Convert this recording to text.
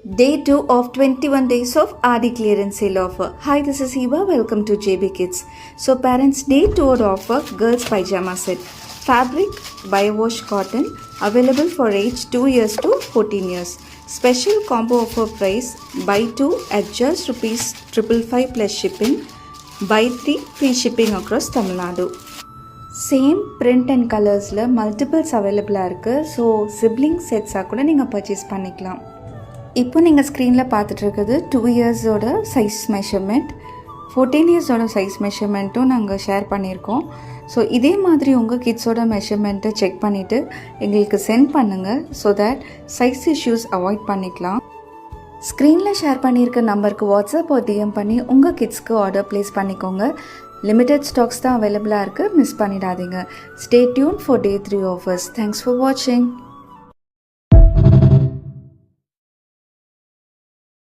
Day 2 of 21 days of Adi clearance sale offer. Hi, this is Eva. Welcome to JB Kids. So parents, Day 2 offer girls pajama set. Fabric biowash cotton available for age 2 years to 14 years. Special combo offer price buy 2 at just rupees 555 plus shipping. Buy 3 free shipping across Tamil Nadu. Same print and கலர்ஸில் multiples அவைலபிளாக இருக்குது. So sibling செட்ஸாக கூட நீங்கள் purchase பண்ணிக்கலாம். இப்போ நீங்கள் ஸ்க்ரீனில் பார்த்துட்டு இருக்கிறது 2 இயர்ஸோட சைஸ் மெஷர்மெண்ட், 14 இயர்ஸோட சைஸ் மெஷர்மெண்ட்டும் நாங்கள் ஷேர் பண்ணியிருக்கோம். ஸோ இதே மாதிரி உங்கள் கிட்ஸோட மெஷர்மெண்ட்டை செக் பண்ணிவிட்டு எங்களுக்கு சென்ட் பண்ணுங்கள். So that size issues avoid பண்ணிக்கலாம். ஸ்க்ரீனில் ஷேர் பண்ணியிருக்க நம்பருக்கு வாட்ஸ்அப் ஒரு டிஎம் பண்ணி உங்கள் கிட்ஸ்க்கு ஆர்டர் ப்ளேஸ் பண்ணிக்கோங்க. லிமிட்டட் ஸ்டாக்ஸ் தான் அவைலபிளாக இருக்குது, மிஸ் பண்ணிடாதீங்க. Stay tune for Day 3 offers. Thanks for வாட்சிங்.